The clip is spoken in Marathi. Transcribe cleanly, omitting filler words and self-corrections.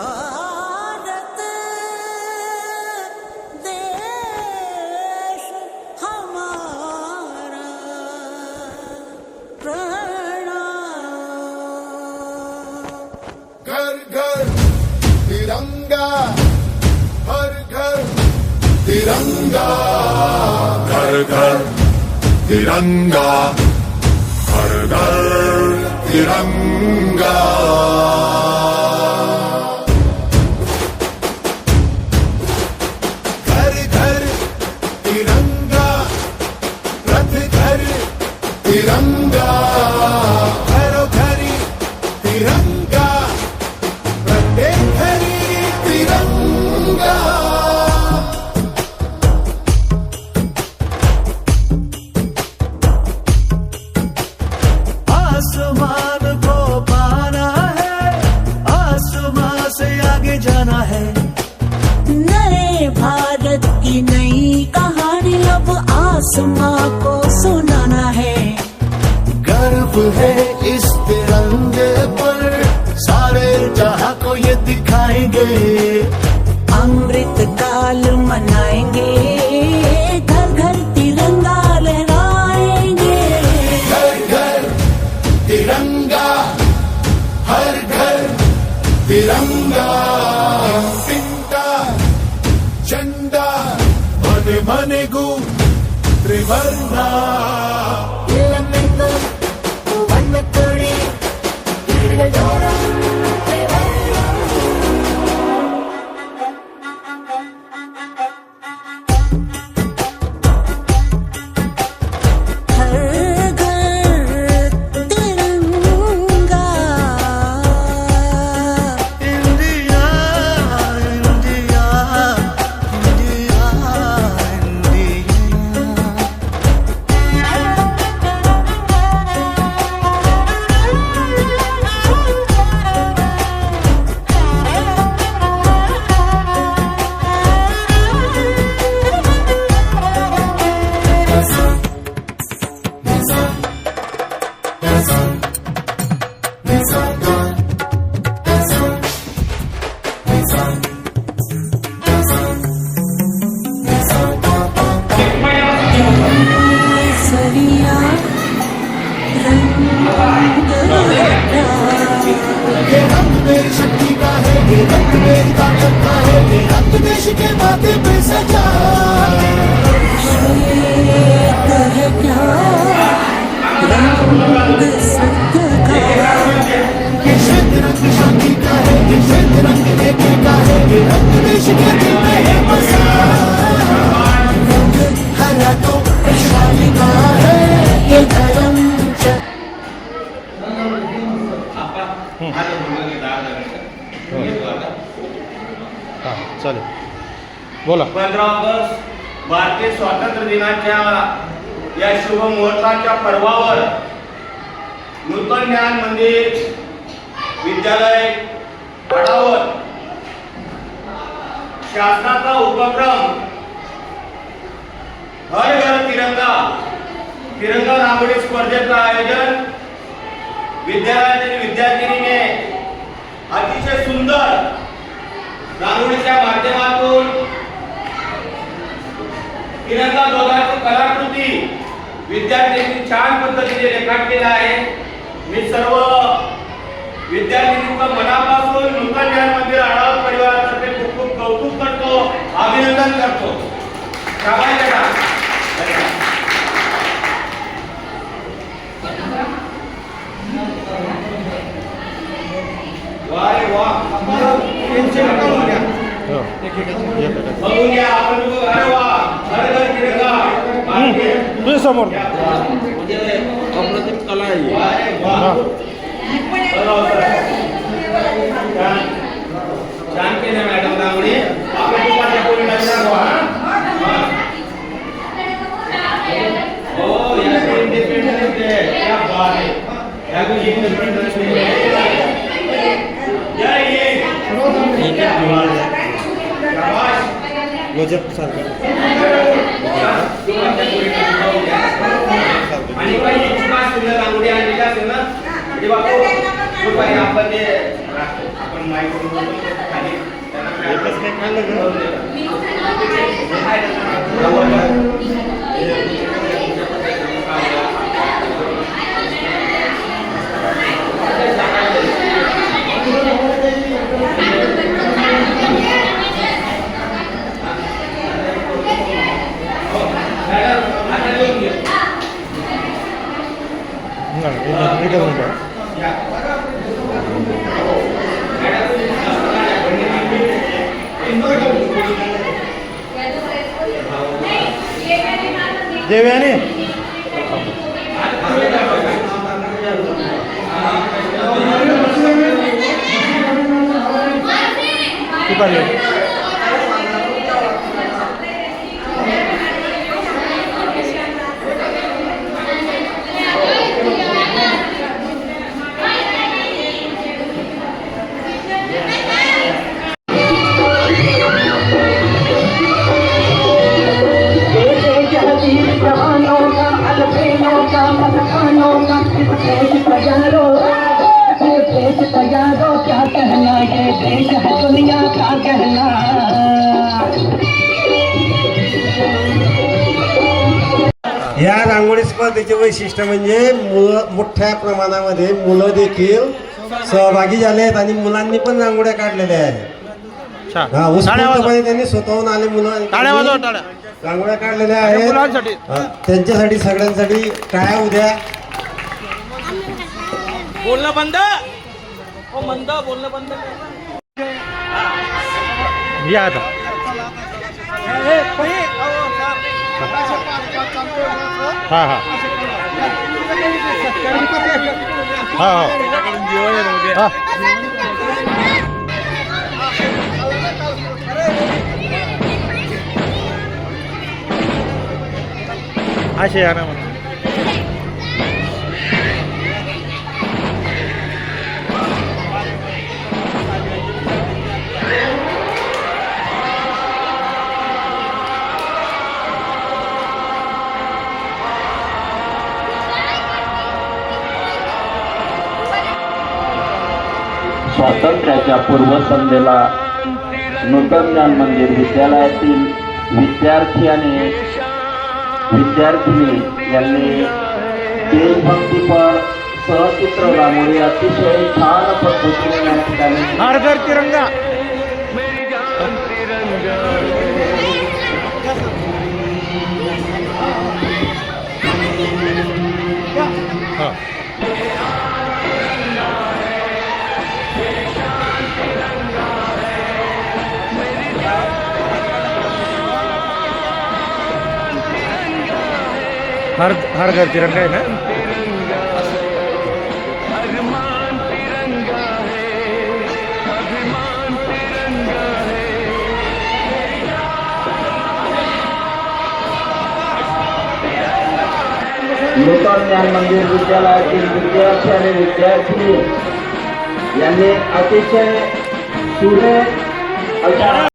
भारत देश हमारा प्रणाम। घर घर तिरंगा, हर घर तिरंगा, घर घर तिरंगा, हर घर तिरंगा। घर घर तिरंगा, रथ घर तिरंगा, घरों घरी तिरंगा, प्रत्येक घरी तिरंगा। आसमान को पाना है, आसमान से आगे जाना है। नए भारत की नई कहानी अब आसमां को सुनाना है। गर्व है इस तिरंगे पर, सारे जहां को ये दिखाएंगे। अमृत काल मनाएंगे, घर घर तिरंगा लहराएंगे। घर घर तिरंगा, हर घर तिरंगा। तिंगा झंडा मने मने गु त्रिवर्णा। हर घर तिरंगा, इंडिया इंडिया इंडिया इंडिया। सरिया रंग लहरा। ये रंग मेरी शक्ति का है, ये रंग मेरी ताकत का है, ये रंग देश के माथे पे सजा। श्वेत है क्या रंग सत्य का। ये श्वेत रंग शांति का है, ये श्वेत रंग एकता का है, ये रंग देश के दिल में है बसा। रंग हरा तो खुशहाली का है, ये धर्म चालेल बोला. 15 ऑगस्ट भारतीय स्वातंत्र्य दिनाच्या या शुभ मुहूर्ताच्या पर्वावर नूतन ज्ञान मंदिर विद्यालय आढावर शासनाचा उपक्रम हर घर तिरंगा तिरंगा रांगोळी स्पर्धेचं आयोजन विद्यालयातील विद्यार्थिनीने अतिशय सुंदर रांगोळीच्या माध्यमातून तिरंगा ध्वजाची कलाकृती विद्यार्थ्यांनी छान पद्धतीने रेखाटलेला आहे. मी सर्व विद्यार्थिनींचं मनापासून नूतन ज्ञान मंदिर आढावा परिवारातर्फे खूप खूप कौतुक करतो, अभिनंदन करतो. शाबास बेटा. वाह वाह. बघूया आपण. अरे वा, घर घर तिरंगा. तुझ्या समोर अप्रतिम कला आहे. छान केलं मॅडम रांगोळी. आपण तुम्हाला कोणी लक्षात व्हा. हो या इंडिपेंडन्स डे क्या बात है. या को इंडिपेंडन्स डे. जय हिंद. शाबाश. गजब सारखं. आणि काही इच्छुका सुंदर रांगोळी आणलेल्या असेल ना, म्हणजे बापू आपण ते आपण माहिती खाली त्यांना एकच काय खाल्लं देवयानी तू पाहिजे जवानों का अलबेलों का मकानों का देश तैयारो क्या कहना ये देश है दुनिया का कहना या रांगोळी स्पर्धेचे वैशिष्ट्य म्हणजे मोठ्या प्रमाणामध्ये मुलं देखील सहभागी झाले आहेत आणि मुलांनी पण रांगोळ्या काढलेल्या आहेत. हा उत्स्फूर्तपणे त्यांनी स्वतःहून आले मुलं रांगोळ्या काढलेल्या आहेत. त्यांच्यासाठी सगळ्यांसाठी टाळ्या उद्या. बोलणं बंद बोलणं बंद या आता हा हा हा असे या ना स्वातंत्र्याच्या पूर्वसंध्येला नूतन ज्ञान मंदिर विद्यालयातील विद्यार्थी आणि विद्यार्थिनी यांनी देशभक्तीपर सहचित्र रांगोळी अतिशय छान पद्धतीने या ठिकाणी हर घर तिरंगा हर घर तिरंगा है ना. नूतन ज्ञान मंदिर विद्यालयातील विद्यार्थी आणि विद्यार्थिनी यांनी अतिशय सुरेख अशा